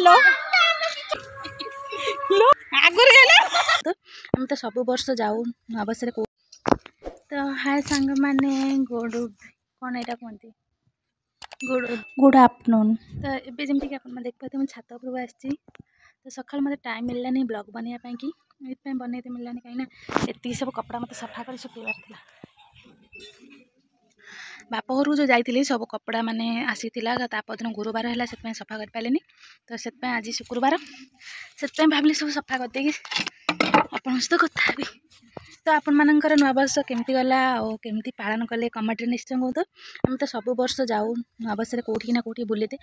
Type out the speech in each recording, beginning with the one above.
लो लो आगुरी गेले तो हम तो सब वर्ष जाऊ नवबर्ष रे तो हाय सांग माने गुड कौन एटा कहते गुड गुड आफ्टरनून तो ये जमीक कि आप देख पाते मुझे छात उपरକୁ आसी तो सकाल मत टाइम मिललानी ब्लॉग बनवाई कि ये बनते मिललानी कहीं एति सब कपड़ा मत सफा कर सुखैबार था बाप घर जो जाइली सब कपड़ा माने आसीला तापदिन गुरुवार है से सफा कर पारे तो से आज शुक्रवार से भाविली सब सफा करदे आपन सहित कथा भी तो आपण मानकर नवबर्ष केमती गला और केमती पालन कले कमेंट निश्चय कहतु आम तो सब वर्ष जाऊ नवबर्ष कौटी ना कौटी बुलेते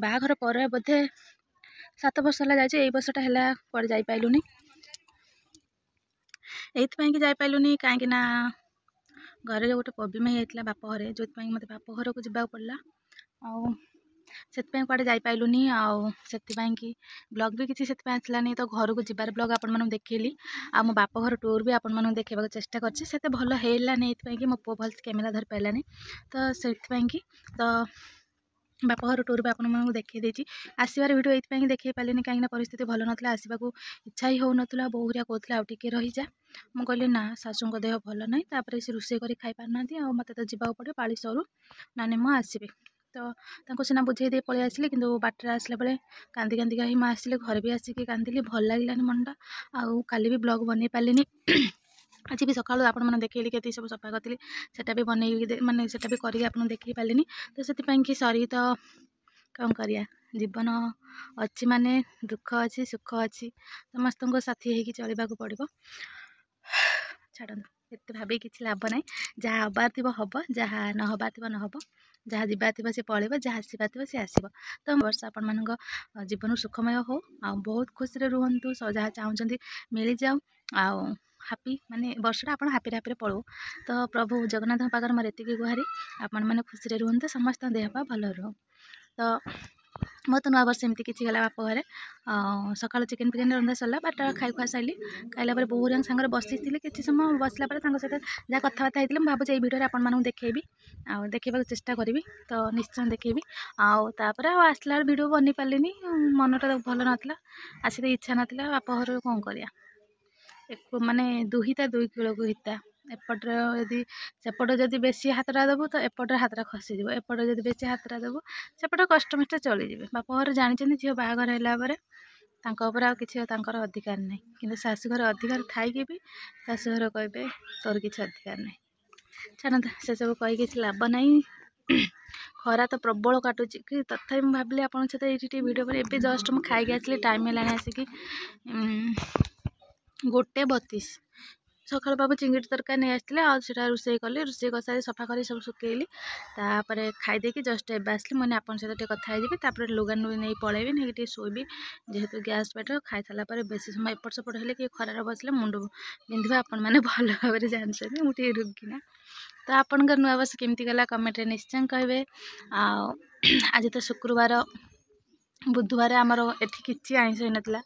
बाहाघर पर बोधे 7 वर्ष है जाए वर्षटा है कड़े जापारूनी ये जापारूनी कहीं घर गोटे प्रोब्लेम होता बाप घर जो मत बाप घर को जवाब पड़ा से कड़े जापारूनी कि ब्लॉग भी किसी आसलानी तो घर को जबार ब्लॉग आपण देखली आ मो बाप घर टूर भी आपण मानक देखा चेष्टा करते भल होलानी ये मो पु भल कैमेरा धरी पारानी तो से तो बाप घर टूर भी आपण मानक देखी देती आसबार वीडियो ये देखी पारे कहीं परिस्थिति भल ना आसवाक इच्छा ही हो ना बहुरिया कहते आउ टे रही जा मुझे कहली ना शाशु देह भल ना तापर से रोषे कर खाई पारना मत तो जावाक पड़े पाली सरू नानी मो आसबे तो सीना बुझे दे पलि आसिले कि बाटर आसला बेले कांदी कांदी ही मैं आसिले घर भी आसिक कांदिली भल लगे मनटा आउ काली भी ब्लॉग बन पारे आज भी सका आपने देखली के सब सफा करी से भी बन मानने से भी करके देख पारे तो से कि सरी तो कौन करिया जीवन अच्छी माने दुख अच्छी सुख अच्छी समस्त को साथी होगी चलवा पड़ो छाड़ एत भाभी किसी लाभ ना जहाँ हबार थी हम जहाँ न हबार थी न हम जहाँ जीवार थी से पलैब जहाँ आसबार थी से आसब तो वर्ष आपण मान जीवन सुखमय हो आ बहुत खुशी रे रुहतु जहाँ चाहते मिल जाऊ आ हापी माने वर्षटा आप हापी हापी पड़ो तो प्रभु जगन्नाथ पाखर मोर एति गुहारी आपण मैंने खुशी रे रुहतु समस्त देह पा भल रहो तो मो तो नवा वर्ष एमती किसी गला बाप घर सकाल चिकेन फिकेन रंधा सरला बारटा खाई खुआ सारी खाइला बहु सांगे बसी किसी समय बसला सहित जहाँ कथबार्ता होती मुझे भावुँ भिडियो आपको देखेबी आ देखा चेष्टा करी तो निश्चय देखेबी आउे आसला भिडियो बनी पारे मनटा भल नाला आसी तो इच्छा नाला बाप घर कौन कर माने दुहिता दुई कूल को हिता एपटे यदि सेपट जदि बेसी हाथटा देवु तो एपटे हाथटा खसीज एपटे जदि बेसी हाथटा देवु सेपटे कष्ट मष्ट चलीजे बाप घर जानते झील बाहागर है किसी अधिकार ना कि शाशुघर अधिकार थी भी शाशुघर कहे तोर किसी अधिकार ना छाड़ से सब कही किसी लाभ ना खरा तो प्रबल काटुची कि तथा मुझे भाविली आपन सहित ये वीडियो पर एवं जस्ट मुझे खाई आसली टाइम है आसिक 1:32 सकाल बाबू चिंगड़ी तरकारी नहीं आसते आटा रोषे कली रोषे कर सारी सफा कर सब सुखेली तापर खाईदे जस्ट एवं आसली मैंने आपन सहित कथी लुगा नुई नहीं पलैबी नहीं शोबी जेहेतु गैस पेट खाई सारापर बेस समय एपट सेपट हेल्ले कि खरार बसले मुंड बिंधा आपण मैंने भल भाव में जानते मुझे रुगिना तो आपंकर नुआ वर्ष केमती गला कमेंट निश्चय कहे आज तो शुक्रवार बुधवार आमर एठी किसी आइंष होता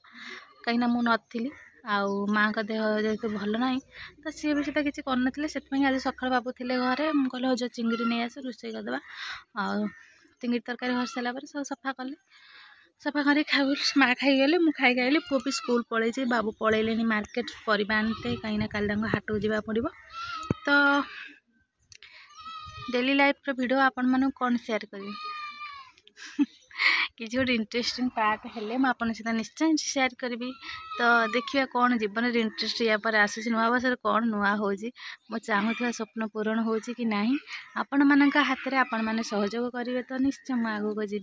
कहीं मु नी आउ माँ का देह जेहेतु भल ना तो सी भी सीधा किसी करन आज सका भावुले घरे मुझे कहले जो चिंगड़ी नहीं आस रोषे करदे चिंगड़ी तरकारी हर सारापर सब सफा कले सफा कर खाऊ माँ खाईगले मुझे खाई आइली पुओ भी स्कूल पलैसे बाबू पलैले मार्केट परिवा आनते कहीं काली हाट को जावा पड़ो तो डेली लाइफ वीडियो आपण मानू कौन शेयर करी किसी गोटे इंटरेस्टिंग पार्ट हेल्ले मुझे सहित निश्चय शेयर करी तो देखिए कौन जीवन में इंटरेस्ट या पर आसूँ नुआ वर्ष कौन नुआ हो चाहूँ स्वप्न पूरण हो कि ना आपण मान हाथ में आपण मैंने सहयोग करेंगे तो निश्चय मुझे आगू जी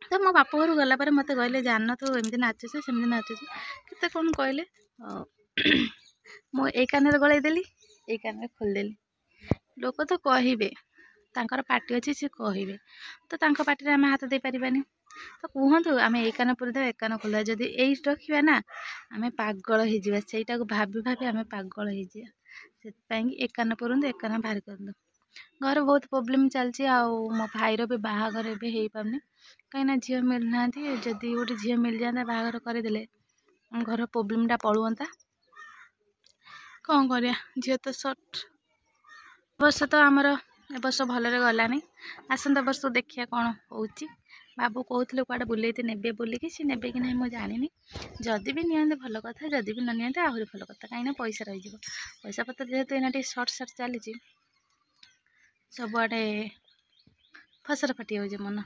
तो मो बाप घर गलापर मत कहले जान तू एमती नाचुचे सेमती नाचुचे केते कौन कहले मो ए कान गलैदेली ए कान खोलदेली लोक तो कहे तांकर पार्टी अच्छी सी कहे तो तांकर पार्टी आम हाथ दे पारिबानी तो कहतु आम ए कान पूरीदेवा ए कान खोलदेवा जदि यही रखा ना आम पागल हो जाटा को भाभी भाभी आम पागल हो ए कान पुरंतु ए कान बाहर करदु घर बहुत प्रोब्लेम चलती मो भाईर भी बाहागर भी हो पारनी कहीं झील मिलना जदि गोटे झील मिल जाता बाहागर करदे घर प्रोब्लेमटा पड़ुंता कौन करिया झील तो सर्ट वर्ष तो आमर ए वर्ष भलरे गलानी आसंता वर्ष देखिया कौन होची बाबू कहते कड़े बुलेते ने बोलिकी सी ने कि ना मुझे जानी जदि भी नियंते भल कथा जदि भी न नियंते आहरी भल कथा कहीं पैसा रही पैसा पत्र जेहेतु एना टे सर्ट चली सबुआडे फसर फाटी जाऊे मन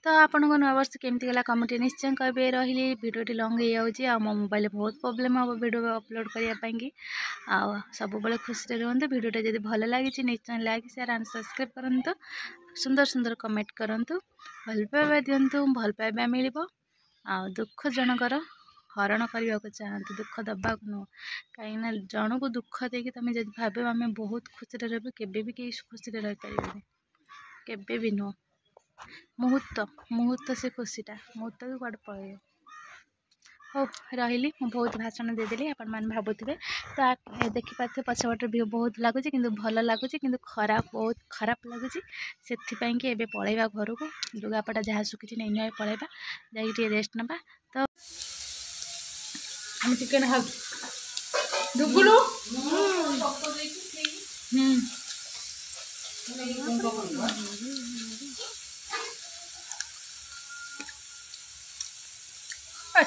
तो आपण को नुआ वर्ष केमती गला कमेंट निश्चय कहे रही भिडियोटी लंग हो मो मोबाइल बहुत प्रोब्लेम हम वीडियो अपलोड करने सब बड़े खुशी रुहतु भिडियोटा जब भल लगी निश्चय लाइक शेयर एंड सब्सक्राइब करूँ सुंदर सुंदर कमेंट करूँ भल पाइबा दिंतु भल पाइबा मिल दुख जनकर हरण करने को चाहते दुख दबा नुह कहीं जन को दुख देकी तुम जब भाव आम बहुत खुशी रही केबे भी कहीं खुशी रही पारे केबे भी नुह मुहूर्त मुहूर्त से खुशीटा मुहूर्त भी कड़े पड़े हो रही बहुत भाषण देदेली आपण मैंने भावुवे तो देखिपे पछपटे भी बहुत लगुच कि भल लगुच कि खराब बहुत खराब लगुच से पलैबा घर को लुगापटा जहाँ सुखी नहीं नुआ पलैबा जा रेस्ट ना तो हम चिकन खा डुगुलु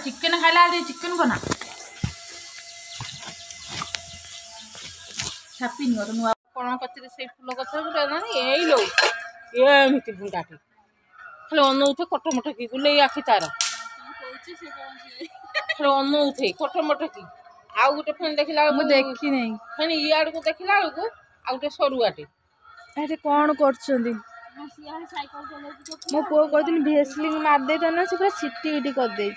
चिकन खाला चिकन बना छापी नुआ तो नुआ कौन कचरे से फूल गछ गुटा ना यही लो ये एमती बुंडाटी खाली अनौथे कटमट की गुले आखि तार खाली अनौथे कटमट की आउ गोटे फेन देखला देखी नहीं फेन इयाड़ को देखला को आउ गोटे सरुआटे अरे कौन कर मो पुओ कहते भेसलिंग मारदे तो ना से पूरा सिटी इटी कर दे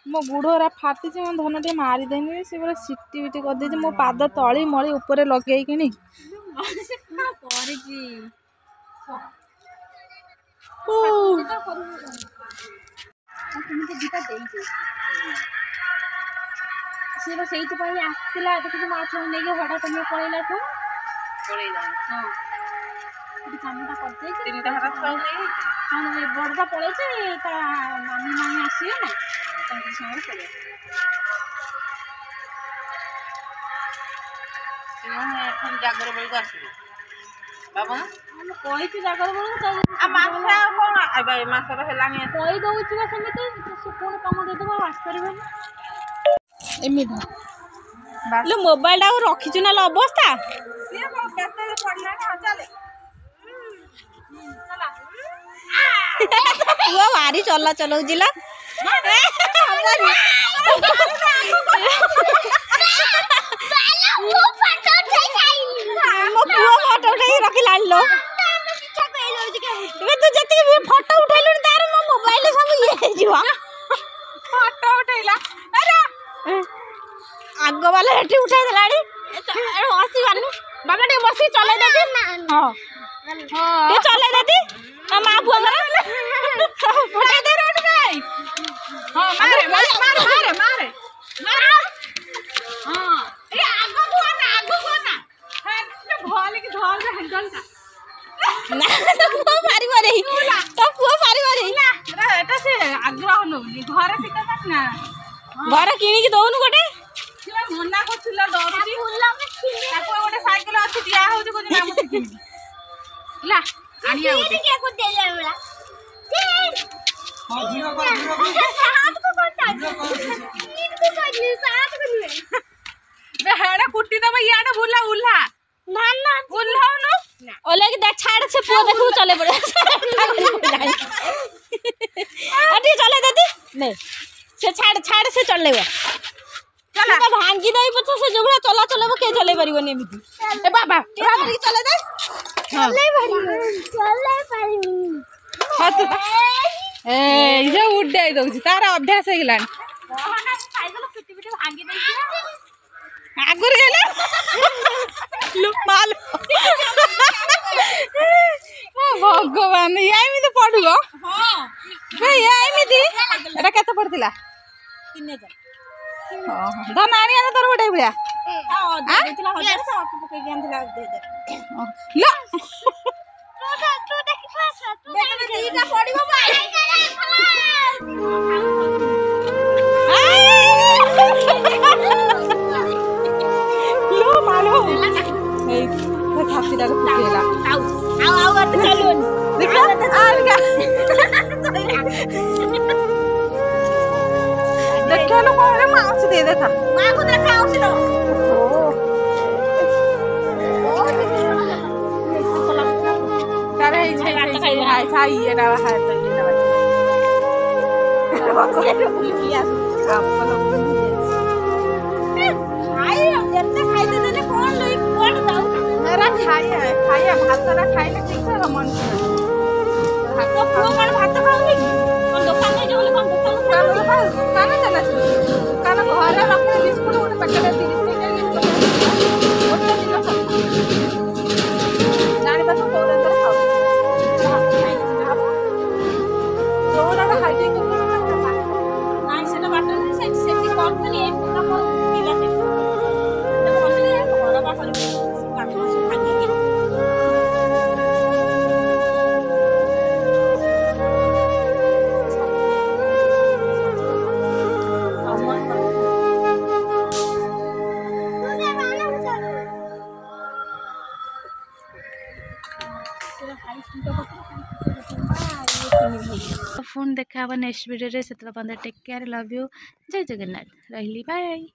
मो गुड़रा फाटी मो धन टे मारिदेनी से पूरा सिटी बिटी कर दे मो पाद तली मली ऊपर लगे कि सी आसला देखिए माछ नहीं हटा तुम पलैला ठू कामटा कर बड़दा पड़े मामी मामी आसिए ना पड़े जागर बेल को आस बाबा कही जागर बेलू मासर है कही दौर सेमती पुणी कम देदेव आसपारे मोबाइल रखीचु ना अवस्था वो भारी चला चलाउला फोटो उठे रखिला लो तू जति फोटो उठेलु तार मो मोबाइल सब ये जीवा फोटो उठेला अरे आग वाला हेठी उठा देलाड़ी हसी बानी बाबा टे बसी चले देती हां हां चले देती मां बुआ फटा दे रोड पे हां मारे मारे मारे मारे हां ए आगो को ना हां भले की धर दे हैंडल का ना तो पुओ मारिबो रे तो पुओ मारिबो रे ना एटा से आग्रह नउनी घरे सिका पास ना घर किनी की दउनु गोटे मना करथिला डरची ताको गोटे साइकिल अछि दिया होउछ को ना मते किनी ला आनिया होते के को देले वाला हां वीडियो कर साथ को करता नीट को कर साथ को नहीं बे हेडा कुट्टी दबा याडा भुला उल्हा ना ना उल्हाओ न ओले के देख छाड़ से पुओ देखू चले पड़े अटी चले दादी नहीं से छाड़ से चलेबो चला भांगी दई पछ से जोगड़ा चला चलेबो के चले परिबो ने एमिति ए बाबा पूरा करी चले दे चले परिबो हां ए जे उड्डे दउची तार अभ्यास हे गेलान ना साइकिल पिटी पिटी भांगी दई आगुर गेले लो माल ओ भगवान ये एमिति पडुगो हां बे ये एमिति एटा केते पडतिला 3000 हां धन आनी आने तोर गोटे बिया हां देतिला 1000 से आप पके गेंदिला दे दे लो तू देखि पास तू दीटा पडिबो लो मालो ए छाती डाल फुटेला देखा लो कौन माउस दे देखा मां को देखा उसी लो करे छाई छाई ये ना है तो ये ना खाई जत्ते खाइते देले कोन लई कोन दाउ मेरा खाया भात रा खाइले ठीक है मन तो पुओ कोन भात खाउनी कोन दुकान में जोले कोन दुकान काना चला काना घर रखे बिस्कुट गोटे पैकेट 30 टका गोटे दिन जानी बस कोन अंदर खाओ जोरा हाइटे को नाइ सेटा बाटर से सेटी कॉल करी पूरा को दिला दे तो बोलले घर बाटर काटो से खाके के फोन देखा नेक्स्ट वीडियो रे से टेक केयर लव यू जय जगन्नाथ रही बाय।